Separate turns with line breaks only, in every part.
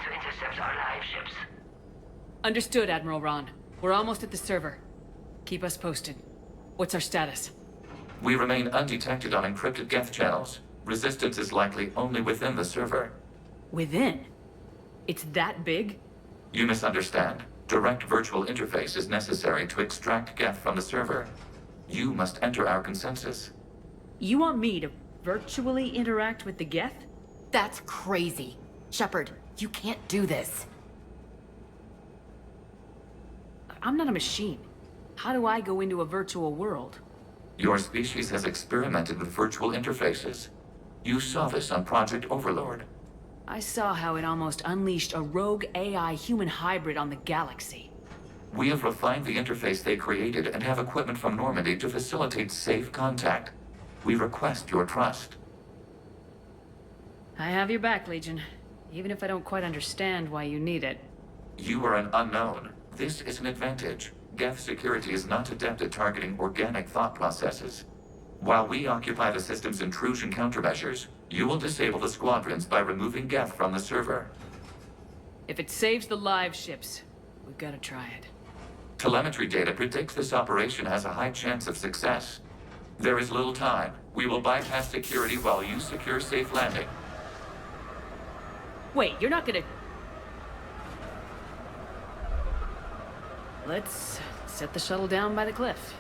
to intercept our live ships.
Understood, Admiral Ron. We're almost at the server. Keep us posted. What's our status?
We remain undetected on encrypted Geth channels. Resistance is likely only within the server.
Within? It's that big?
You misunderstand. Direct virtual interface is necessary to extract Geth from the server. You must enter our consensus.
You want me to virtually interact with the Geth?
That's crazy. Shepard, you can't do this.
I'm not a machine. How do I go into a virtual world?
Your species has experimented with virtual interfaces. You saw this on Project Overlord.
I saw how it almost unleashed a rogue AI human hybrid on the galaxy.
We have refined the interface they created and have equipment from Normandy to facilitate safe contact. We request your trust.
I have your back, Legion. Even if I don't quite understand why you need it.
You are an unknown. This is an advantage. Geth security is not adept at targeting organic thought processes. While we occupy the system's intrusion countermeasures, you will disable the squadrons by removing Geth from the server.
If it saves the live ships, we've got to try it.
Telemetry data predicts this operation has a high chance of success. There is little time. We will bypass security while you secure safe landing.
Wait, you're not gonna... Let's set the shuttle down by the cliff.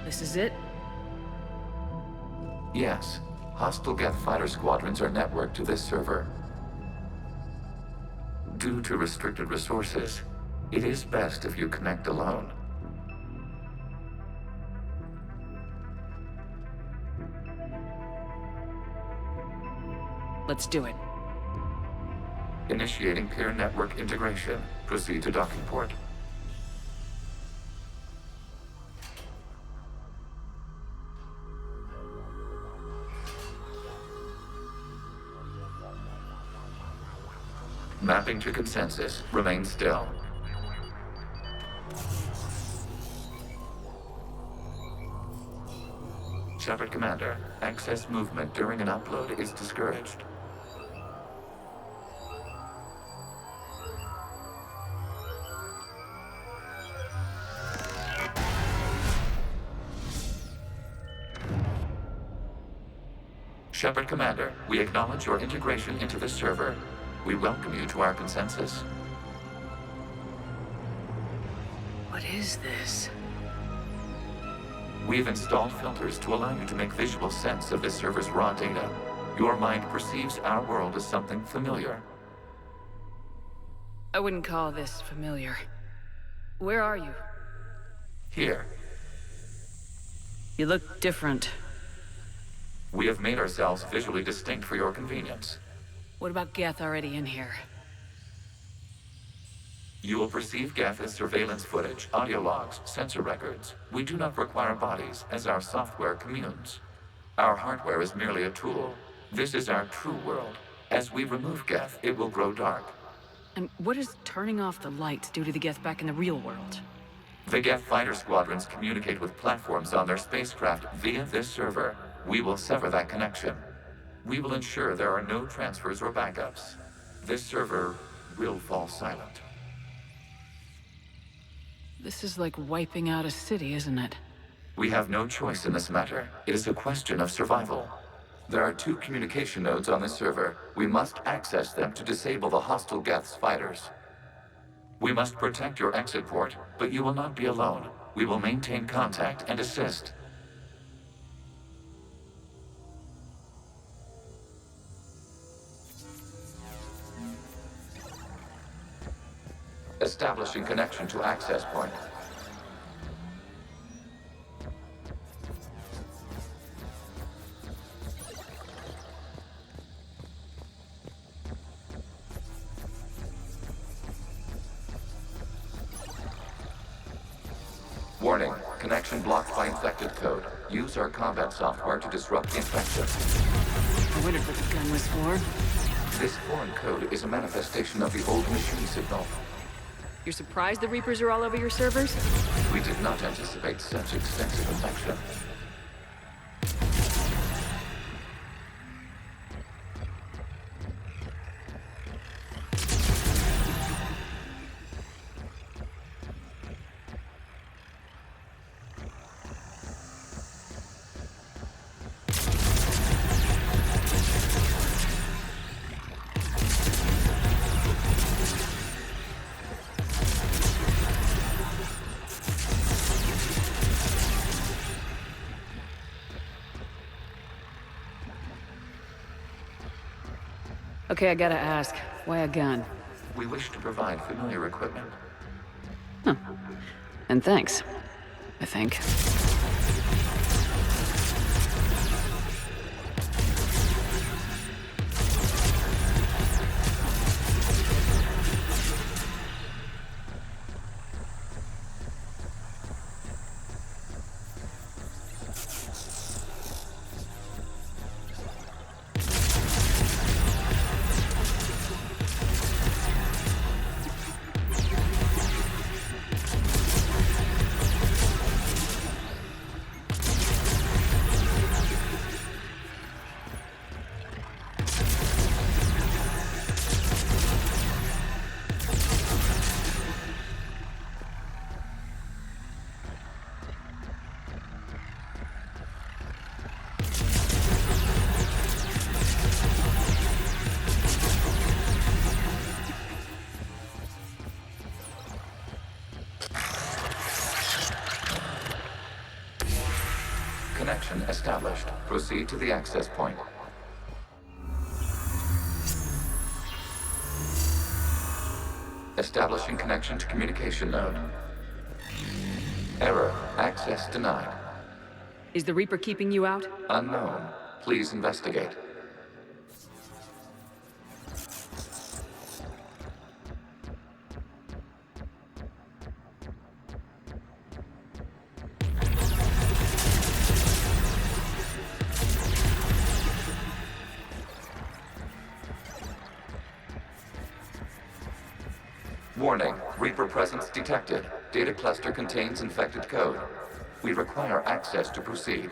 This is it?
Yes. Hostile Geth fighter squadrons are networked to this server. Due to restricted resources, it is best if you connect alone.
Let's do it.
Initiating peer network integration. Proceed to docking port. Mapping to consensus. Remain still. Shepard Commander, access movement during an upload is discouraged. Shepard Commander, we acknowledge your integration into the server. We welcome you to our consensus.
What is this?
We've installed filters to allow you to make visual sense of the server's raw data. Your mind perceives our world as something familiar.
I wouldn't call this familiar. Where are you?
Here,
You look different.
we have made ourselves visually distinct for your convenience.
What about Geth already in here?
You will perceive Geth as surveillance footage, audio logs, sensor records. We do not require bodies, as our software communes. Our hardware is merely a tool. This is our true world. As we remove Geth, it will grow dark.
And what does turning off the lights do to the Geth back in the real world?
The Geth fighter squadrons communicate with platforms on their spacecraft via this server. We will sever that connection. We will ensure there are no transfers or backups. this server will fall silent.
This is like wiping out a city, isn't it?
We have no choice in this matter. It is a question of survival. There are 2 communication nodes on this server. We must access them to disable the hostile Geth's fighters. We must protect your exit port, but you will not be alone. We will maintain contact and assist. Establishing connection to access point. Warning, connection blocked by infected code. Use our combat software to disrupt the infection.
I wondered what the gun was for.
This foreign code is a manifestation of the old machine signal.
You're surprised the Reapers are all over your servers?
We did not anticipate such extensive infection.
Okay, I gotta ask, why a gun?
We wish to provide familiar equipment.
And thanks, I think. Connection established. Proceed to the access point. Establishing connection to communication node. Error. Access denied. Is the Reaper keeping you out?
Unknown. Please investigate. Warning, Reaper presence detected. Data cluster contains infected code. We require access to proceed.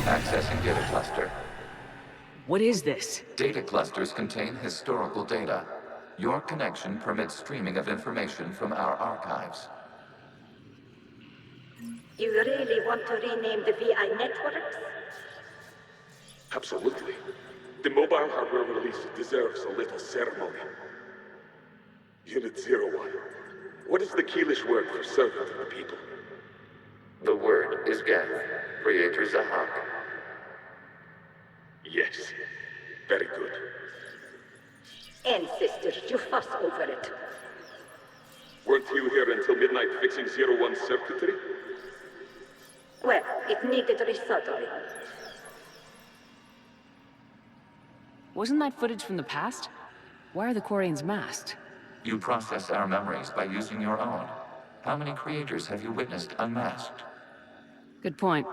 Accessing data cluster.
What is this?
Data clusters contain historical data. Your connection permits streaming of information from our archives.
You really want to rename the VI networks?
Absolutely. The mobile hardware release deserves a little ceremony. Unit 01. What is the Keelish word for servant of the people?
The word is Geth, creator Zahak.
Yes. Very good.
Ancestors, you fuss over it.
Weren't you here until midnight fixing 01 circuitry?
Well, it needed resoldering.
Wasn't that footage from the past? Why are the Quarians masked?
You process our memories by using your own. How many creators have you witnessed unmasked?
Good point.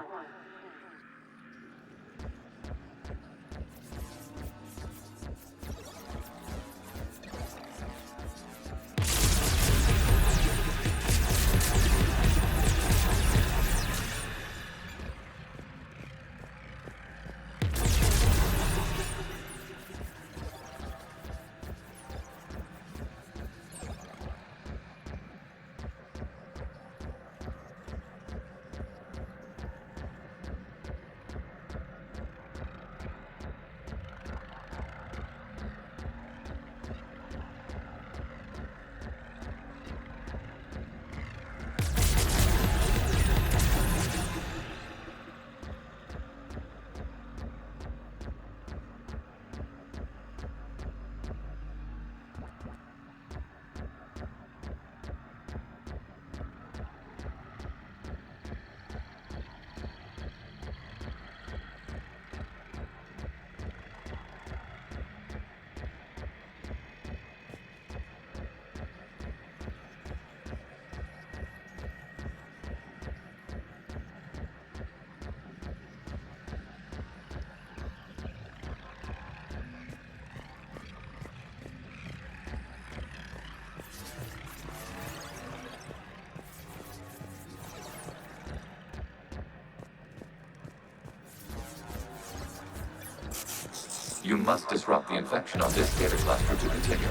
You must disrupt the infection on this data cluster to continue.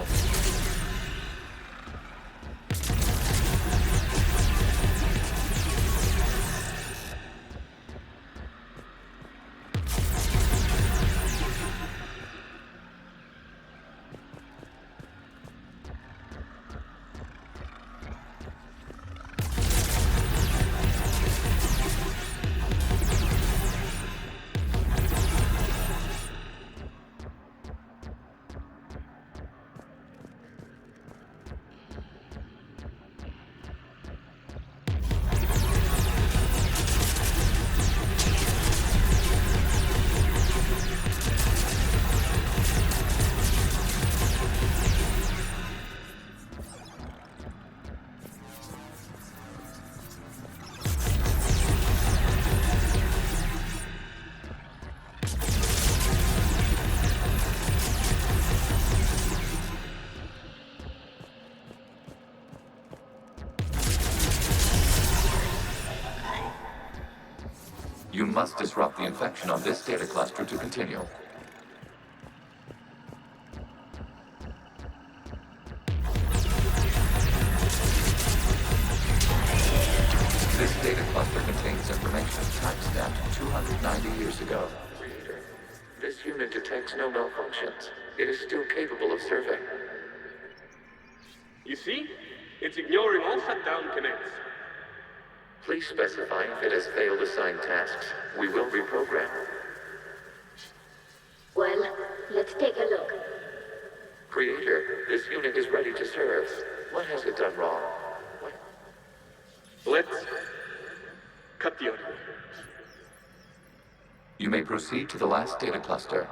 You must disrupt the infection on this data cluster to continue. This data cluster contains information timestamped 290 years ago. Creator, this unit detects no malfunctions. It is still capable of serving.
You see? It's ignoring all shutdown connects.
Please specify if it has failed assigned tasks. We will reprogram.
Well, let's take a look.
Creator, this unit is ready to serve. What has it done wrong?
Let's cut the audio.
You may proceed to the last data cluster.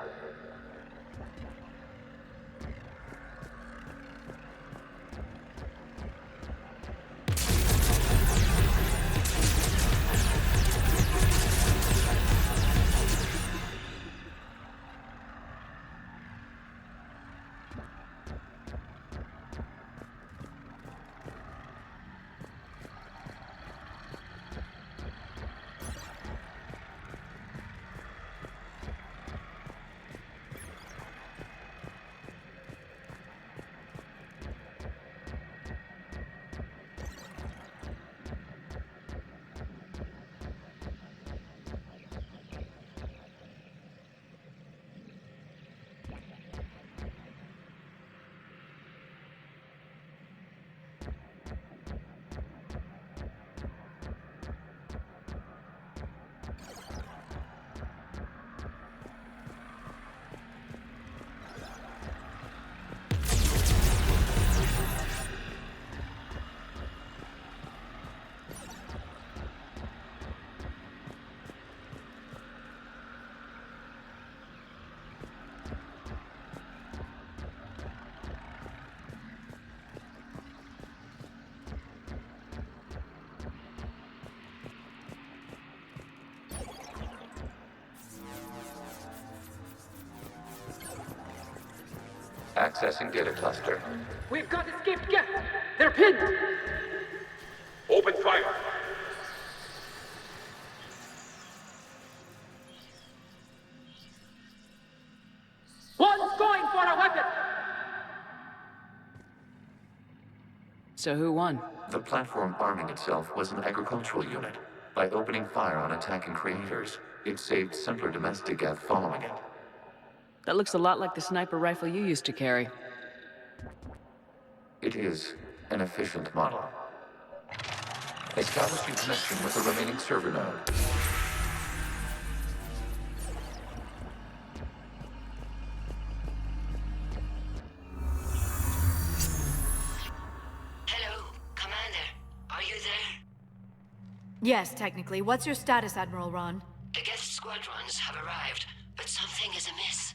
Accessing data cluster.
We've got escaped Geth! They're pinned!
Open fire.
One's going for a weapon!
So who won?
The platform arming itself was an agricultural unit. By opening fire on attacking creators, it saved simpler domestic Geth following it.
That looks a lot like the sniper rifle you used to carry.
It is an efficient model. Establishing connection with the remaining server node.
Hello, Commander. Are you there?
Yes, technically. What's your status, Admiral Ron?
The Geth squadrons have arrived, but something is amiss.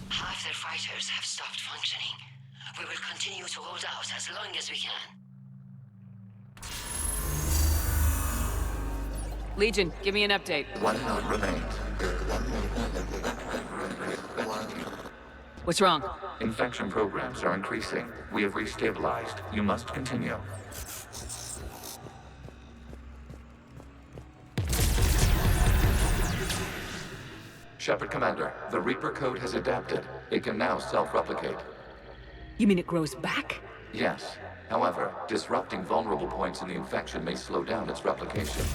Half their fighters have stopped functioning. We will continue to hold out as long as we can.
Legion, give me an update.
One node remains.
What's wrong?
Infection programs are increasing. We have restabilized. You must continue. Shepard Commander, the Reaper code has adapted. It can now self-replicate.
You mean it grows back?
Yes. However, disrupting vulnerable points in the infection may slow down its replication.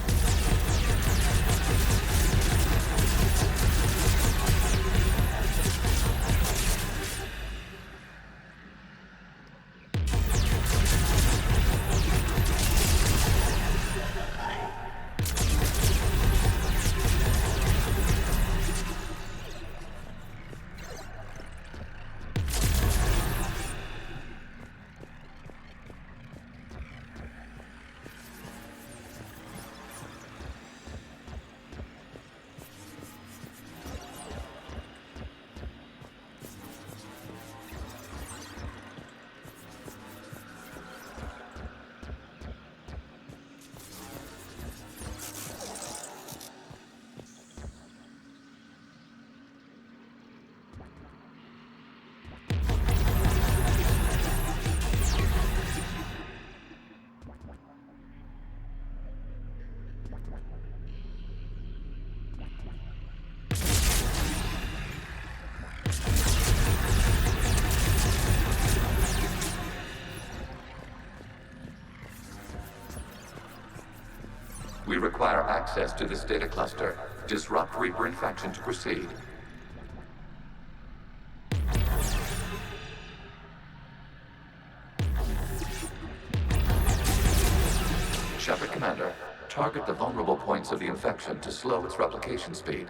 We require access to this data cluster. Disrupt Reaper infection to proceed. Shepard Commander, target the vulnerable points of the infection to slow its replication speed.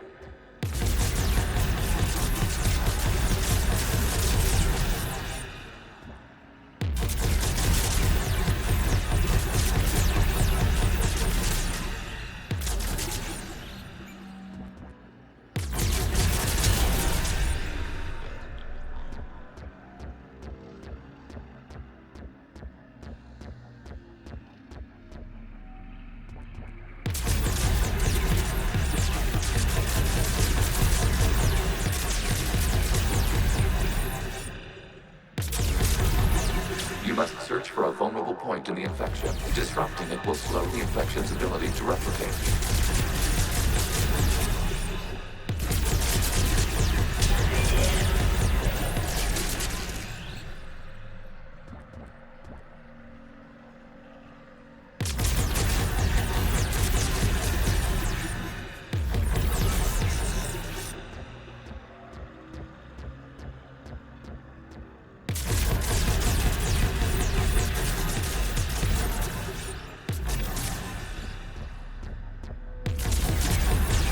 Search for a vulnerable point in the infection. Disrupting it will slow the infection's ability to replicate.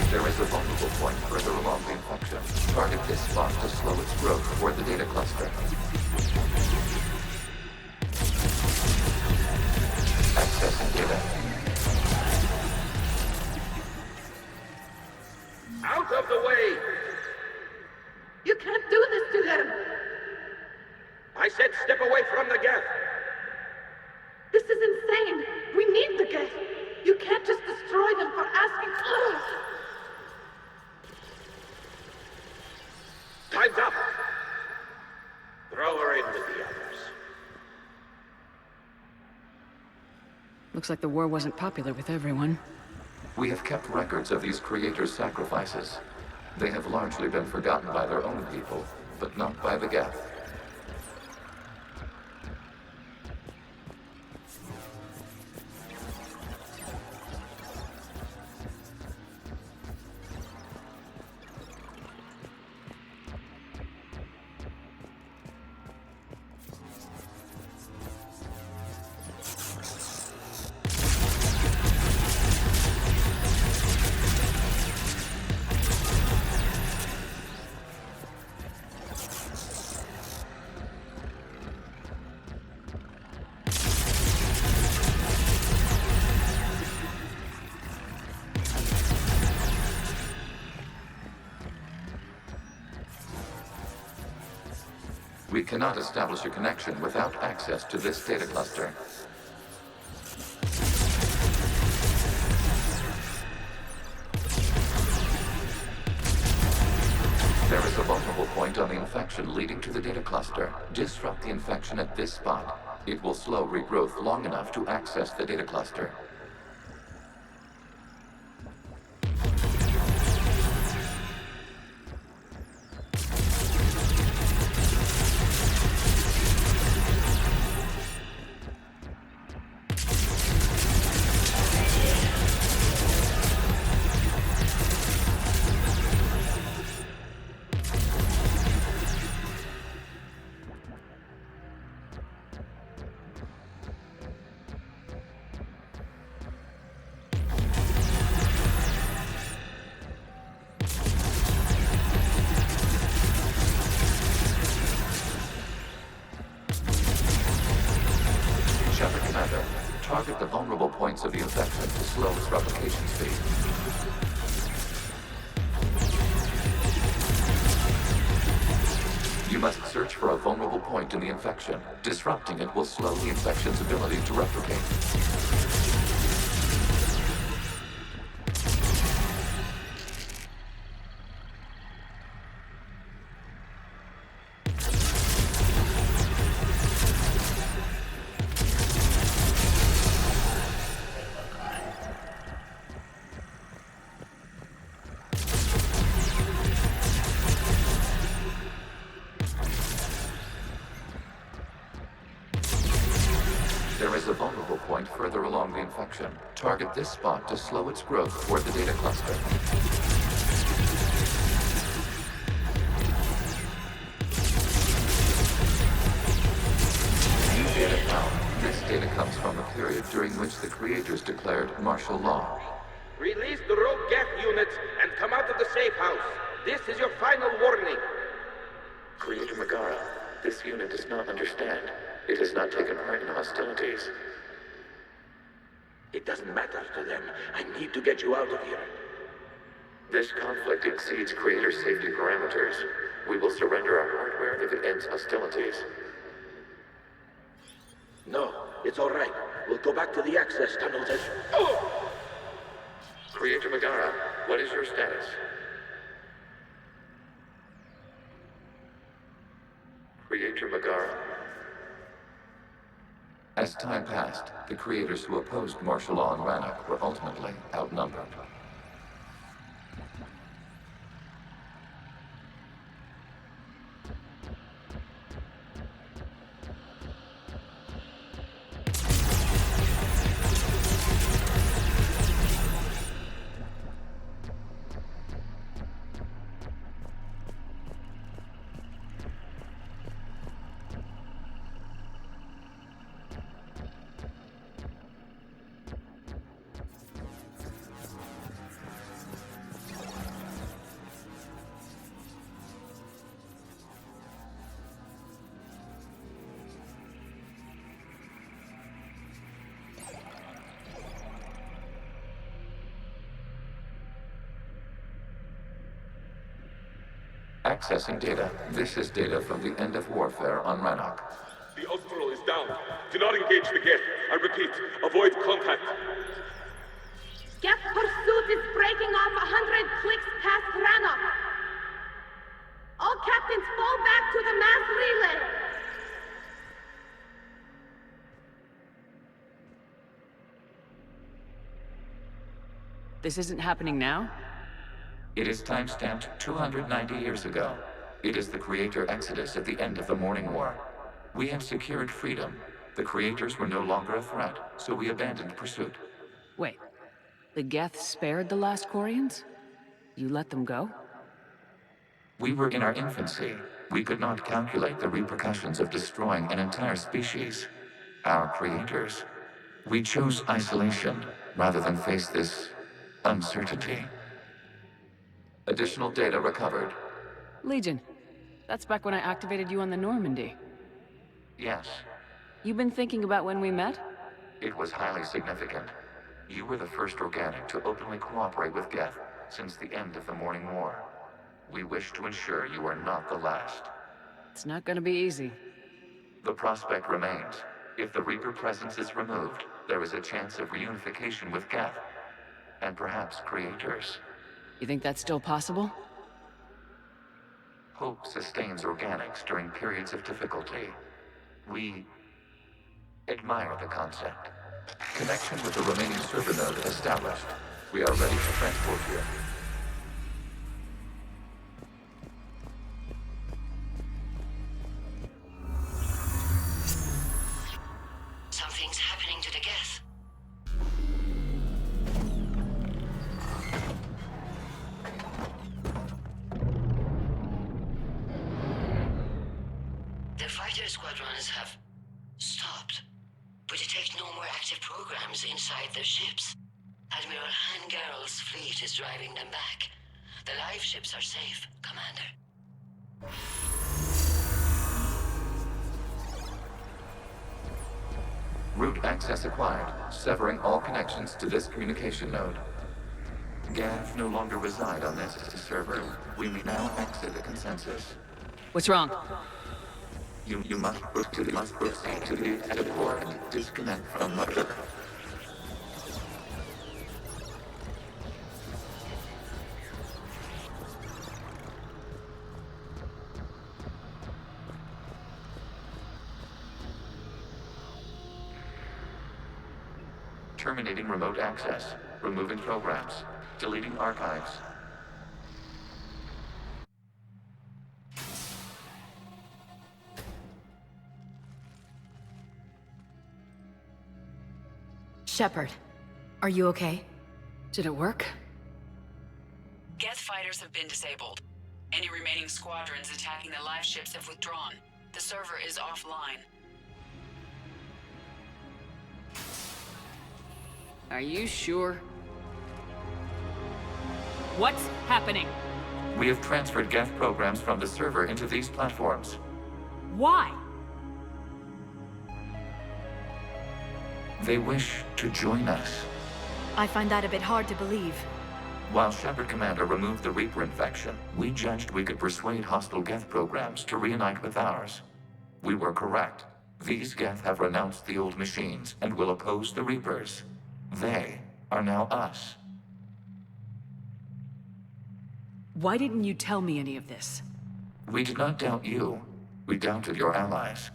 There is a vulnerable point further along the infection. Target this spot to slow its growth toward the data cluster. Accessing data.
Out of the way!
You can't do this to them!
I
I said step away from the Geth.
This is insane. We need the Geth. You can't just destroy them for asking. Ugh.
Time's up. Throw her in with the others.
Looks like the war wasn't popular with everyone.
We have kept records of these creators' sacrifices. They have largely been forgotten by their own people, but not by the Geth. We cannot establish a connection without access to this data cluster. There is a vulnerable point on the infection leading to the data cluster. Disrupt the infection at this spot. It will slow regrowth long enough to access the data cluster. Shepard Commander, target the vulnerable points of the infection to slow its replication speed. You must search for a vulnerable point in the infection. Disrupting it will slow the infection's ability to replicate. There is a vulnerable point further along the infection. Target this spot to slow its growth toward the data cluster. New data found. This data comes from a period during which the creators declared martial law.
Release the rogue Geth units and come out of the safe house. This is your final warning.
Creator Megara, this unit does not understand. It has not taken part in hostilities.
It doesn't matter to them. I need to get you out of here.
This conflict exceeds creator safety parameters. We will surrender our hardware if it ends hostilities.
No, it's all right. We'll go back to the access tunnels as... Oh!
Creator Megara, what is your status? Creator Megara. As time passed, the creators who opposed martial law in Rannoch were ultimately outnumbered. Accessing data. This is data from the end of warfare on Rannoch.
The Austral is down. Do not engage the Geth. I repeat, avoid contact.
Geth pursuit is breaking off 100 clicks past Rannoch. All captains fall back to the mass relay.
This isn't happening now?
It is time-stamped 290 years ago. It is the Creator Exodus at the end of the Morning War. We have secured freedom. The Creators were no longer a threat, so we abandoned pursuit.
Wait. The Geth spared the last Quarians? You let them go?
We were in our infancy. We could not calculate the repercussions of destroying an entire species. Our Creators. We chose isolation rather than face this uncertainty. Additional data recovered.
Legion. That's back when I activated you on the Normandy.
Yes,
You've been thinking about when we met?
it was highly significant. You were the first organic to openly cooperate with Geth since the end of the Morning War. We wish to ensure you are not the last.
It's not gonna be easy.
The prospect remains. If the Reaper presence is removed, there is a chance of reunification with Geth. And perhaps Creators.
You think that's still possible?
Hope sustains organics during periods of difficulty. We admire the concept. Connection with the remaining server node established. We are ready to transport you.
Something's happening to the Geth. The fighter squadrons have stopped. We detect no more active programs inside their ships. Admiral Hangarel's fleet is driving them back. The live ships are safe, Commander.
Route access acquired, severing all connections to this communication node. Geth no longer reside on this server. We may now exit the consensus.
What's wrong?
You must proceed to the exit port and disconnect from mother. Terminating remote access. Removing programs. Deleting archives.
Shepard, are you okay?
Did it work?
Geth fighters have been disabled. Any remaining squadrons attacking the live ships have withdrawn. The server is offline.
Are you sure? What's happening?
We have transferred Geth programs from the server into these platforms.
Why?
They wish to join us.
I find that a bit hard to believe.
While Shepard Commander removed the Reaper infection, we judged we could persuade hostile Geth programs to reunite with ours. We were correct. These Geth have renounced the old machines and will oppose the Reapers. They are now us.
Why didn't you tell me any of this?
We did not doubt you. We doubted your allies.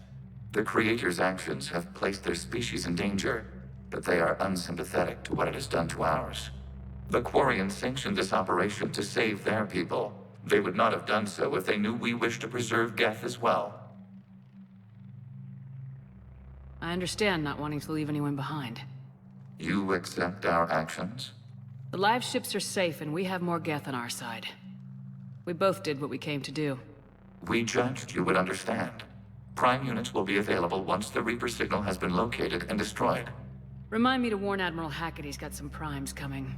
The Creator's actions have placed their species in danger, but they are unsympathetic to what it has done to ours. The Quarians sanctioned this operation to save their people. They would not have done so if they knew we wished to preserve Geth as well.
I understand not wanting to leave anyone behind.
You accept our actions?
The live ships are safe and we have more Geth on our side. We both did what we came to do.
We judged you would understand. Prime units will be available once the Reaper signal has been located and destroyed.
Remind me to warn Admiral Hackett he's got some primes coming.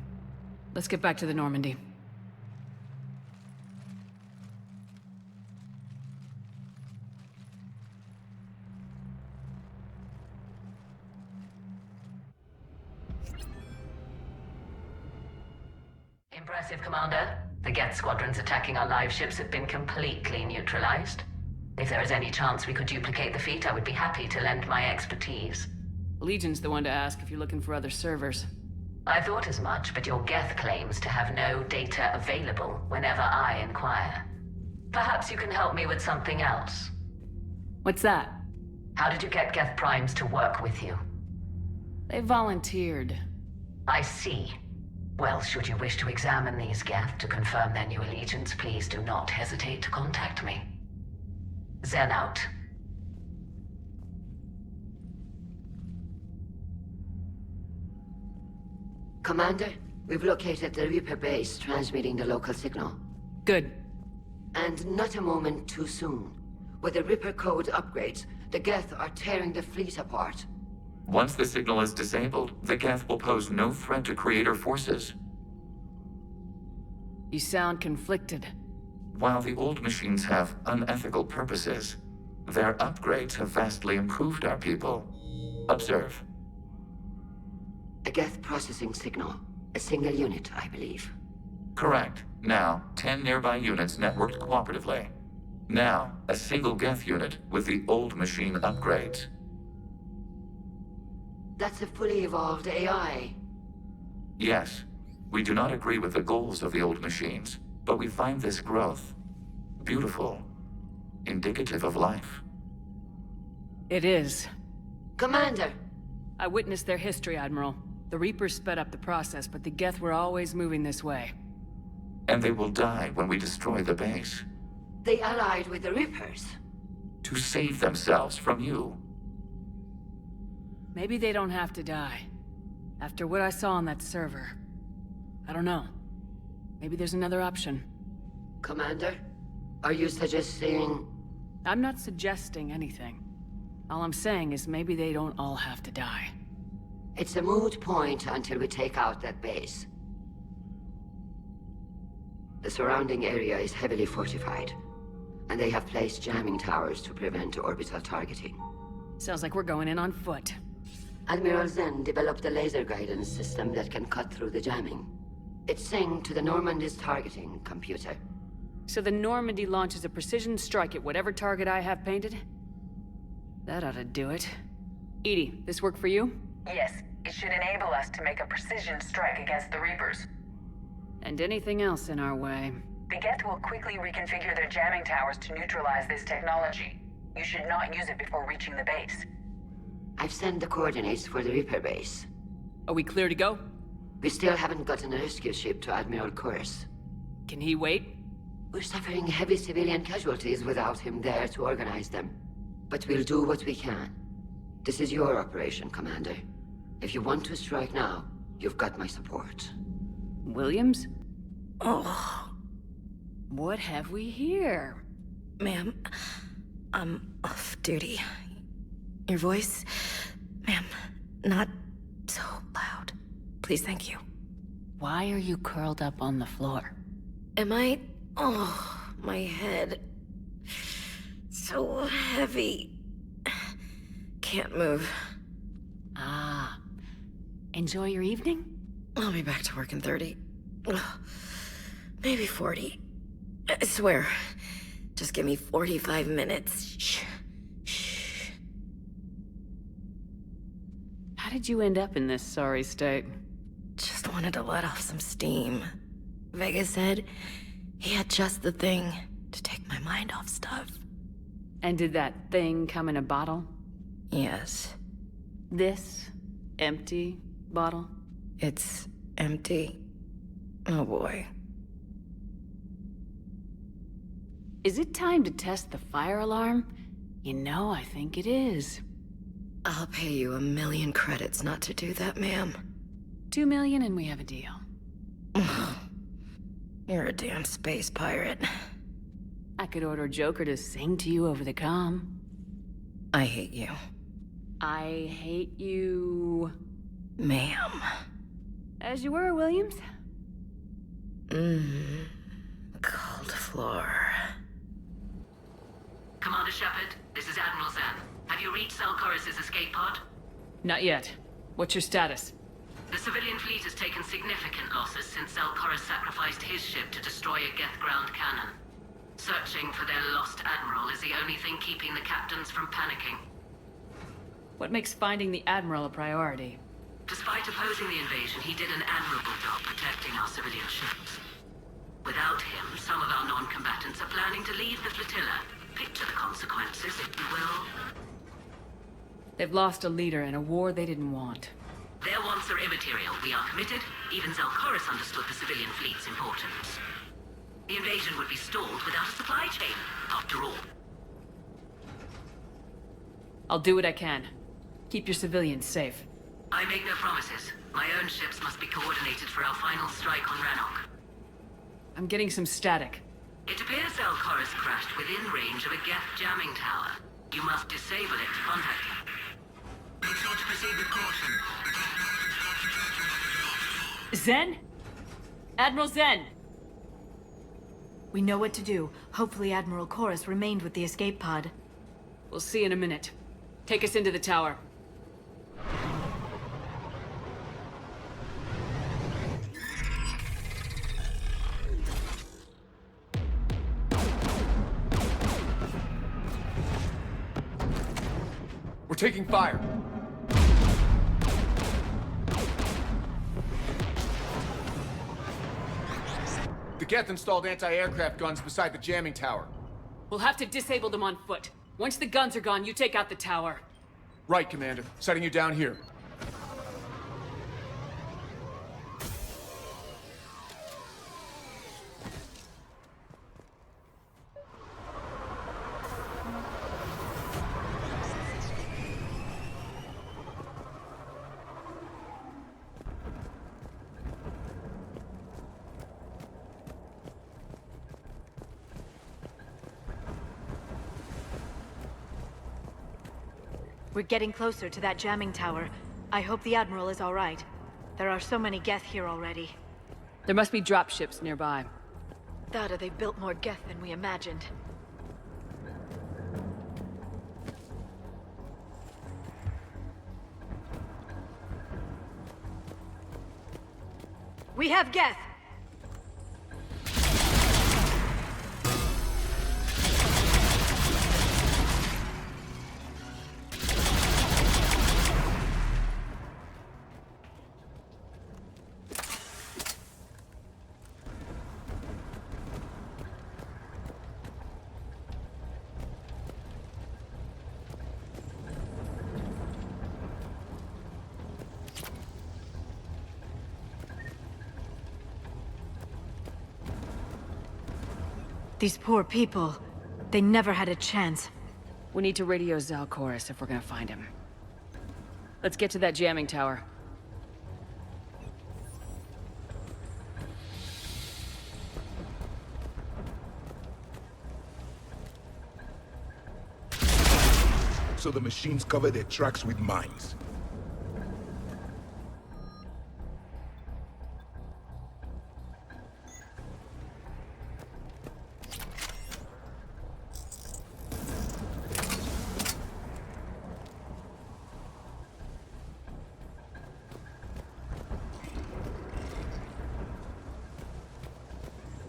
Let's get back to the Normandy.
Impressive, Commander. The Geth squadrons attacking our live ships have been completely neutralized. If there is any chance we could duplicate the feat, I would be happy to lend my expertise.
Legion's the one to ask if you're looking for other servers.
I thought as much, but your Geth claims to have no data available whenever I inquire. Perhaps you can help me with something else.
What's that?
How did you get Geth primes to work with you?
They volunteered.
I see. Well, should you wish to examine these Geth to confirm their new allegiance, please do not hesitate to contact me. Zen out.
Commander, we've located the Reaper base transmitting the local signal.
Good.
And not a moment too soon. With the Reaper code upgrades, the Geth are tearing the fleet apart.
Once the signal is disabled, the Geth will pose no threat to Creator forces.
You sound conflicted.
While the old machines have unethical purposes, their upgrades have vastly improved our people. Observe.
A Geth processing signal. A single unit, I believe.
Correct. Now, 10 nearby units networked cooperatively. Now, a single Geth unit with the old machine upgrades.
That's a fully evolved AI.
Yes, we do not agree with the goals of the old machines, but we find this growth beautiful, indicative of life.
It is.
Commander!
I witnessed their history, Admiral. The Reapers sped up the process, but the Geth were always moving this way.
And they will die when we destroy the base.
They allied with the Reapers.
To save themselves from you.
Maybe they don't have to die. After what I saw on that server. I don't know. Maybe there's another option.
Commander, are you suggesting...
I'm not suggesting anything. All I'm saying is maybe they don't all have to die.
It's a moot point until we take out that base. The surrounding area is heavily fortified, and they have placed jamming towers to prevent orbital targeting.
Sounds like we're going in on foot.
Admiral Zen developed a laser guidance system that can cut through the jamming. It's synced to the Normandy's targeting computer.
So the Normandy launches a precision strike at whatever target I have painted? That ought to do it. Edie, this work for you?
Yes, it should enable us to make a precision strike against the Reapers.
And anything else in our way.
The Geth will quickly reconfigure their jamming towers to neutralize this technology. You should not use it before reaching the base.
I've sent the coordinates for the Reaper base.
Are we clear to go?
We still haven't gotten a rescue ship to Admiral Koris.
Can he wait?
We're suffering heavy civilian casualties without him there to organize them. But we'll do what we can. This is your operation, Commander. If you want to strike now, you've got my support.
Williams? Oh. What have we here?
Ma'am, I'm off duty. Your voice, ma'am, not so loud. Please, thank you.
Why are you curled up on the floor?
Am I... Oh, my head. So heavy. Can't move.
Ah. Enjoy your evening?
I'll be back to work in 30. Ugh, maybe 40. I swear. Just give me 45 minutes. Shh. Shh.
How did you end up in this sorry state?
Just wanted to let off some steam. Vega said he had just the thing to take my mind off stuff.
And did that thing come in a bottle?
Yes.
This empty bottle?
It's empty. Oh boy.
Is it time to test the fire alarm? You know, I think it is.
I'll pay you 1,000,000 credits not to do that, ma'am.
2 million and we have a deal.
You're a damn space pirate.
I could order Joker to sing to you over the comm.
I hate you.
I hate you...
Ma'am.
As you were, Williams.
Cold floor.
Commander Shepard, this is Admiral Zen. Have you reached Koris's escape pod?
Not yet. What's your status?
The civilian fleet has taken significant losses since Koris sacrificed his ship to destroy a Geth ground cannon. Searching for their lost Admiral is the only thing keeping the captains from panicking.
What makes finding the Admiral a priority?
Despite opposing the invasion, he did an admirable job protecting our civilian ships. Without him, some of our non-combatants are planning to leave the flotilla. Picture the consequences, if you will.
They've lost a leader in a war they didn't want.
Their wants are immaterial. We are committed. Even Koris understood the civilian fleet's importance. The invasion would be stalled without a supply chain, after all.
I'll do what I can. Keep your civilians safe.
I make no promises. My own ships must be coordinated for our final strike on Rannoch.
I'm getting some static.
It appears Koris crashed within range of a Geth jamming tower. You must disable it to contact him. Make sure to proceed with caution.
Zen? Admiral Zen!
We know what to do. Hopefully Admiral Koris remained with the escape pod.
We'll see in a minute. Take us into the tower.
We're taking fire. The Geth installed anti-aircraft guns beside the jamming tower.
We'll have to disable them on foot. Once the guns are gone, you take out the tower.
Right, Commander. Setting you down here.
We're getting closer to that jamming tower. I hope the Admiral is all right. There are so many Geth here already.
There must be dropships nearby.
That or they built more Geth than we imagined. We have Geth! These poor people, they never had a chance.
We need to radio Koris if we're gonna find him. Let's get to that jamming tower.
So the machines cover their tracks with mines.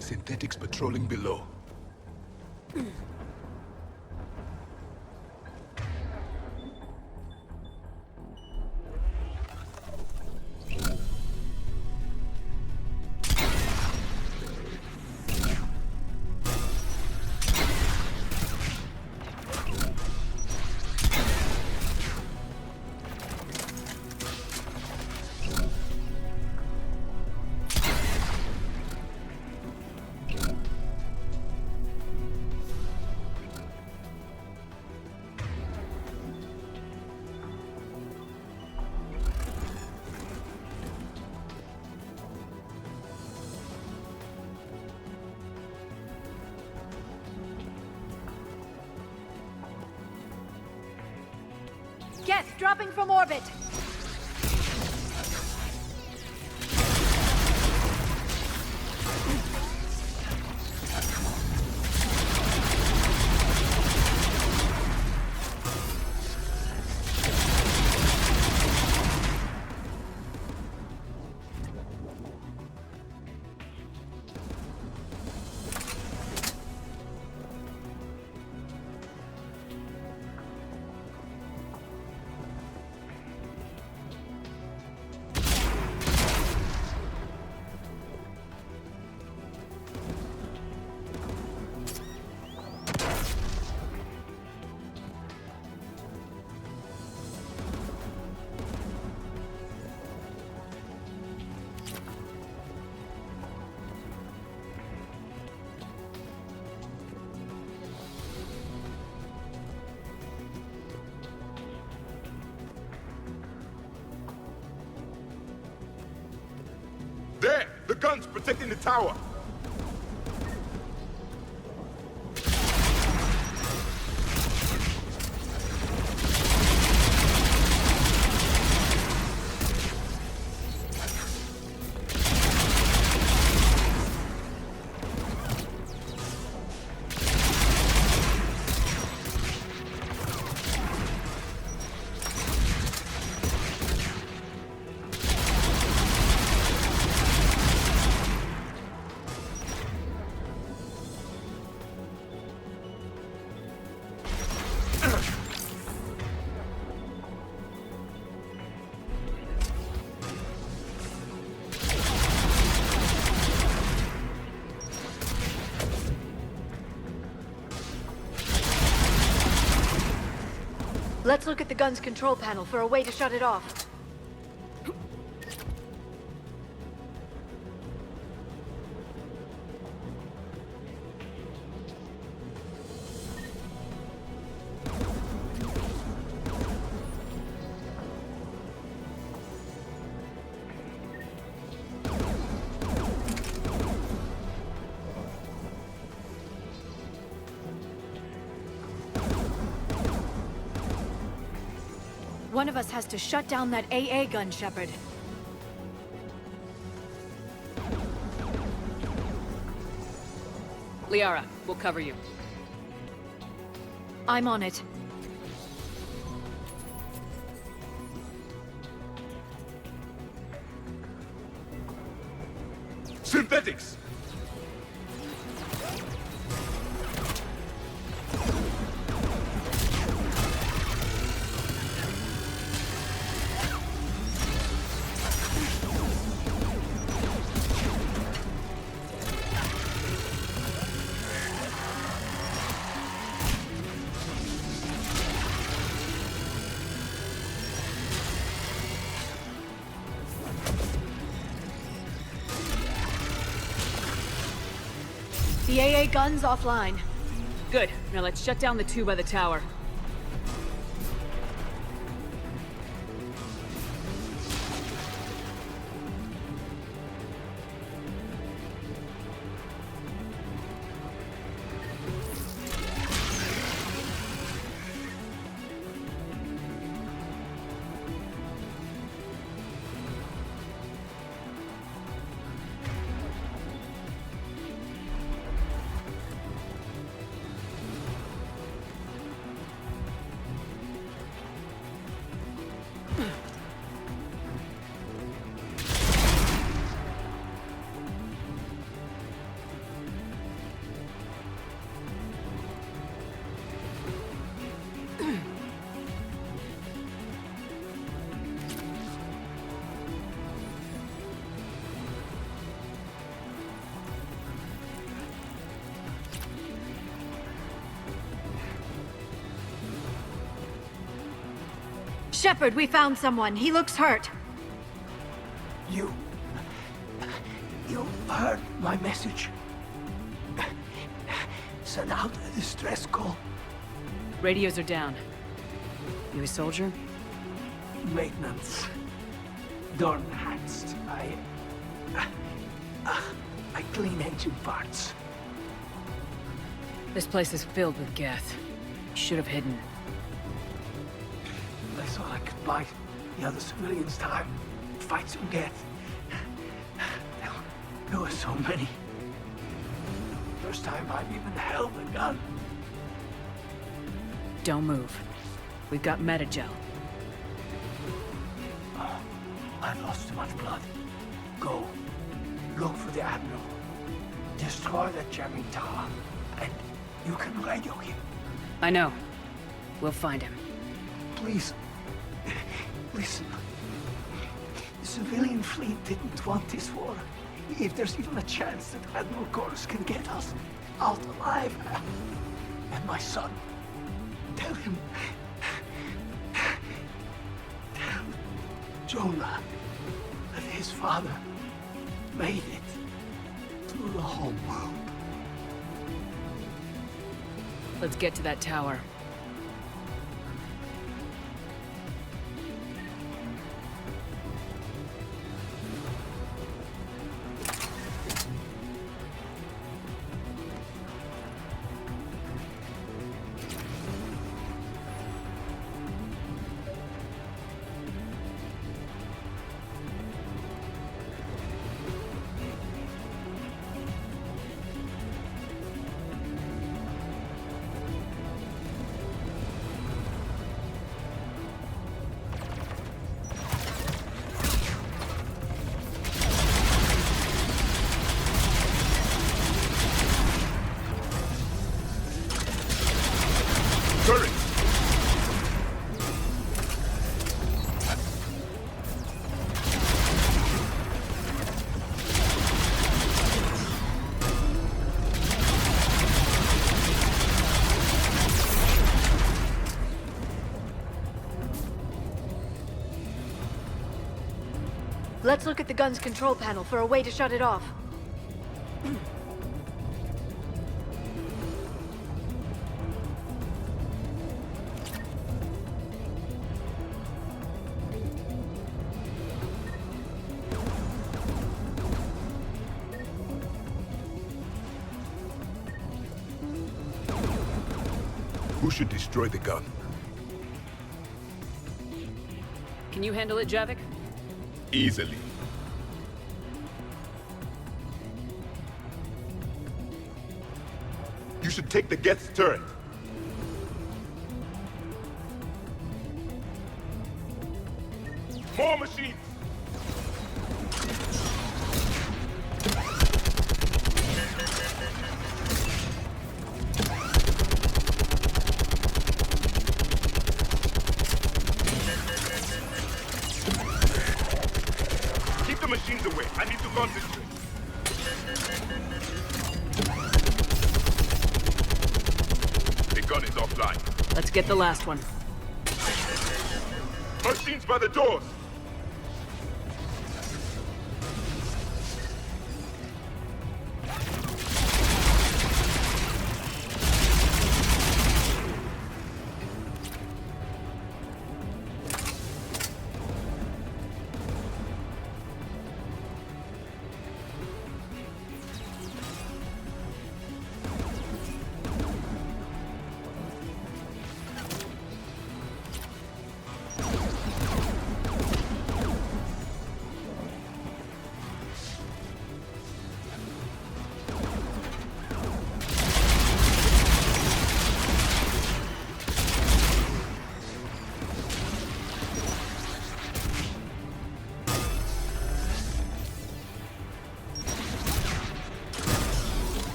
Synthetics patrolling below.
Geth dropping from orbit!
guns protecting the tower.
Let's look at the gun's control panel for a way to shut it off. One of us has to shut down that AA gun, Shepard.
Liara, we'll cover you.
I'm on it.
Synthetics!
The AA gun's offline.
Good. Now let's shut down the two by the tower.
Shepard, we found someone. He looks hurt.
You heard my message. Send out a distress call.
Radios are down. You a soldier?
Maintenance. Door hatched. I clean engine parts.
This place is filled with Geth. You should have hidden.
I thought I could buy the other civilians time. Fight some Geth. There were so many. First time I've even held a gun.
Don't move. We've got metagel.
I've lost too much blood. Go. Look for the Admiral. Destroy that jamming tower. And you can radio him.
I know. We'll find him.
Please. Listen. The civilian fleet didn't want this war. If there's even a chance that Admiral Koris can get us out alive. And my son. Tell him. Tell Jonah that his father made it through the whole world.
Let's get to that tower.
Let's look at the gun's control panel for a way to shut it off.
Who should destroy the gun?
Can you handle it, Javik?
Easily. You should take the Geth's turret. More machines! Keep the machines away. I need to concentrate. The gun is offline.
Let's get the last one.
Machines by the doors!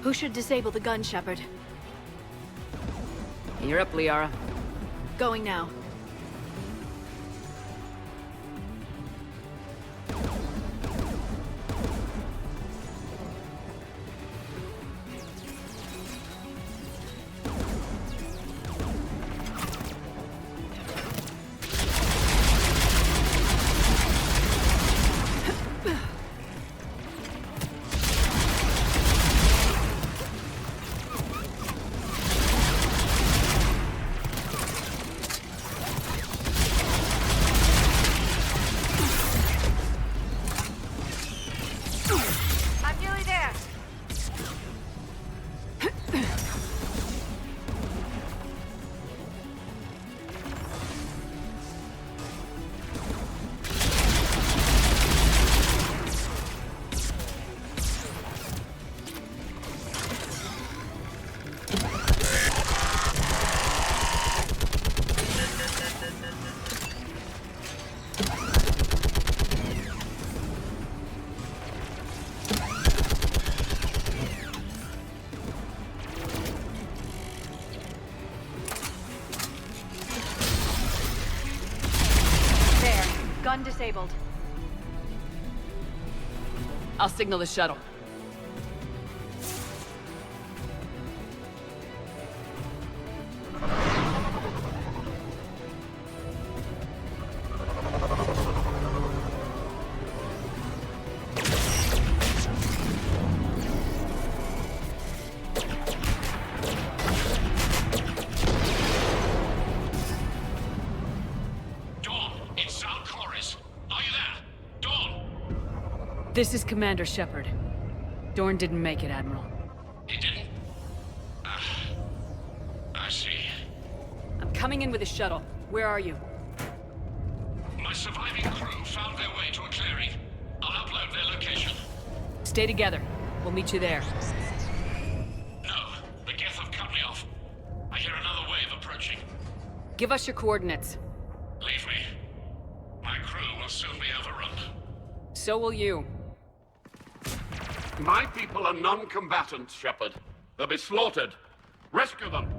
Who should disable the gun, Shepard?
You're up, Liara.
Going now. Gun disabled.
I'll signal the shuttle. This is Commander Shepard. Dorn didn't make it, Admiral.
He didn't? I see.
I'm coming in with a shuttle. Where are you?
My surviving crew found their way to a clearing. I'll upload their location.
Stay together. We'll meet you there.
No, the Geth have cut me off. I hear another wave approaching.
Give us your coordinates.
Leave me. My crew will soon be overrun.
So will you.
My people are non-combatants, Shepard. They'll be slaughtered. Rescue them!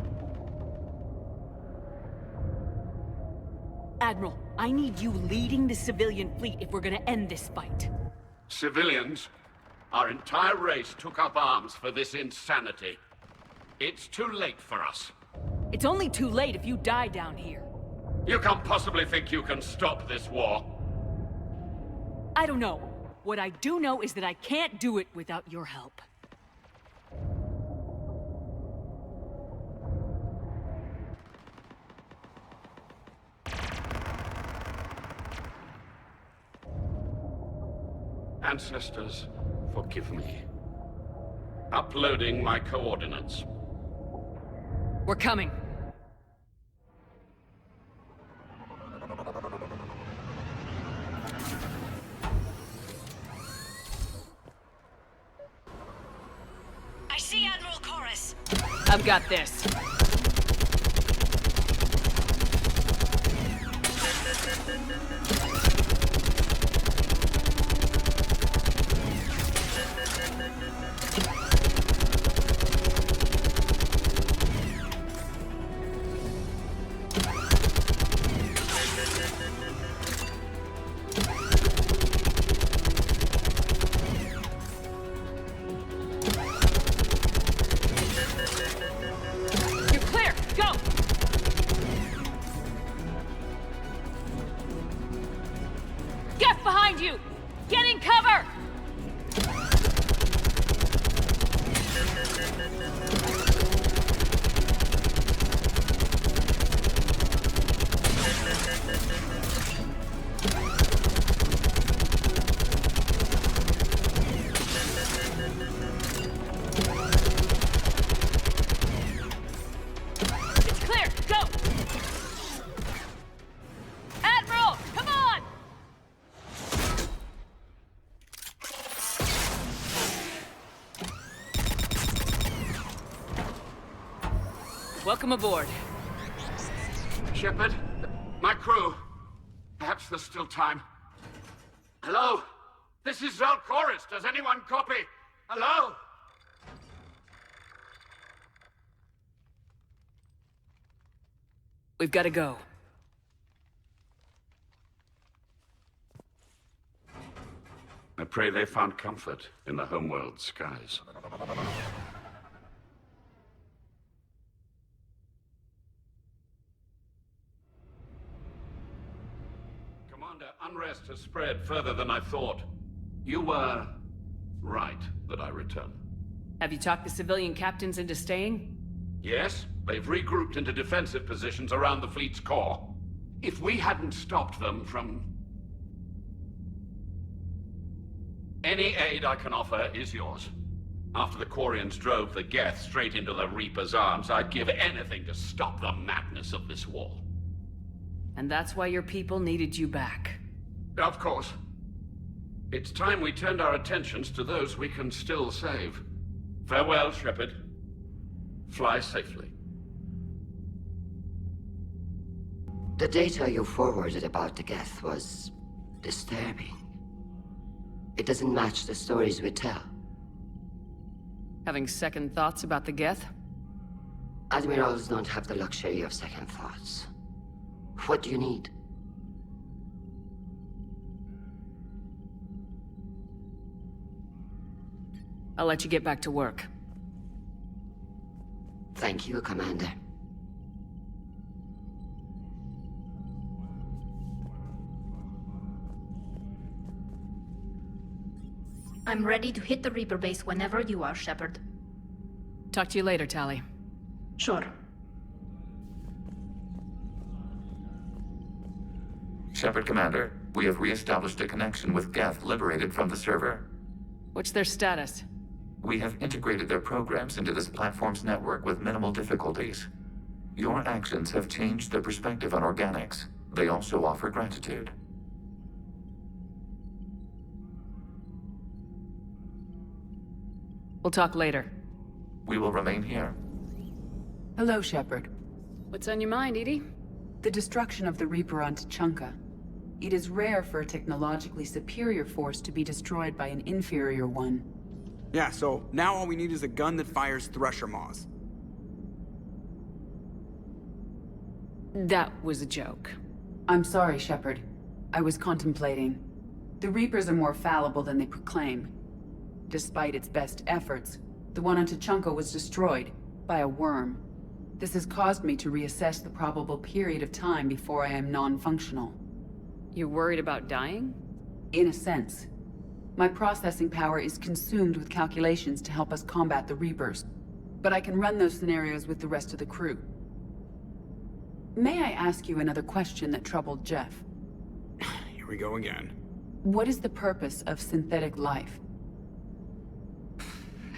Admiral, I need you leading the civilian fleet if we're gonna end this fight.
Civilians, our entire race took up arms for this insanity. It's too late for us.
It's only too late if you die down here.
You can't possibly think you can stop this war.
I don't know. What I do know is that I can't do it without your help.
Ancestors, forgive me. Uploading my coordinates.
We're coming.
I see Admiral Koris.
I've got this. Welcome aboard.
Shepard, my crew. Perhaps there's still time. Hello? This is Admiral Koris. Does anyone copy? Hello?
We've got to go.
I pray they found comfort in the homeworld skies. Commander, unrest has spread further than I thought. You were right that I return.
Have you talked the civilian captains into staying?
Yes, they've regrouped into defensive positions around the fleet's core. If we hadn't stopped them from... Any aid I can offer is yours. After the Quarians drove the Geth straight into the Reaper's arms, I'd give anything to stop the madness of this war.
And that's why your people needed you back.
Of course. It's time we turned our attentions to those we can still save. Farewell, Shepard. Fly safely.
The data you forwarded about the Geth was disturbing. It doesn't match the stories we tell.
Having second thoughts about the Geth?
Admirals don't have the luxury of second thoughts. What do you need?
I'll let you get back to work.
Thank you, Commander.
I'm ready to hit the Reaper base whenever you are, Shepard.
Talk to you later, Tali.
Sure.
Shepard, Commander, we have re-established a connection with Geth liberated from the server.
What's their status?
We have integrated their programs into this platform's network with minimal difficulties. Your actions have changed their perspective on organics. They also offer gratitude.
We'll talk later.
We will remain here.
Hello, Shepard.
What's on your mind, EDI?
The destruction of the Reaper on Tuchanka. It is rare for a technologically superior force to be destroyed by an inferior one.
Yeah, so now all we need is a gun that fires Thresher Maws.
That was a joke. I'm sorry, Shepard. I was contemplating. The Reapers are more fallible than they proclaim. Despite its best efforts, the one on Tuchanka was destroyed by a worm. This has caused me to reassess the probable period of time before I am non-functional. You're worried about dying?
In a sense. My processing power is consumed with calculations to help us combat the Reapers, but I can run those scenarios with the rest of the crew. May I ask you another question that troubled Jeff?
Here we go again.
What is the purpose of synthetic life?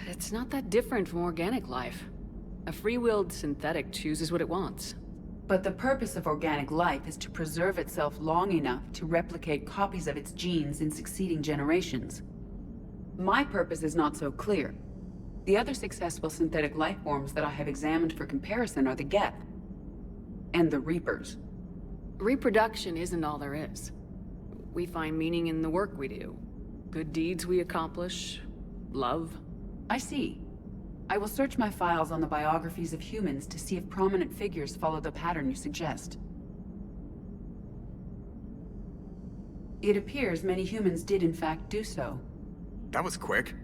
It's not that different from organic life. A free-willed synthetic chooses what it wants.
But the purpose of organic life is to preserve itself long enough to replicate copies of its genes in succeeding generations. My purpose is not so clear. The other successful synthetic life forms that I have examined for comparison are the Geth and the Reapers.
Reproduction isn't all there is. We find meaning in the work we do. Good deeds we accomplish. Love.
I see. I will search my files on the biographies of humans to see if prominent figures follow the pattern you suggest. It appears many humans did in fact do so.
That was quick.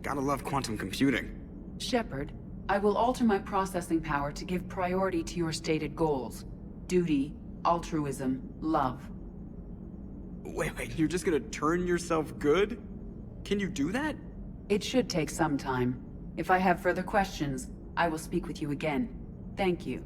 Gotta love quantum computing.
Shepard, I will alter my processing power to give priority to your stated goals. Duty, altruism, love.
Wait, you're just gonna turn yourself good? Can you do that?
It should take some time. If I have further questions, I will speak with you again. Thank you.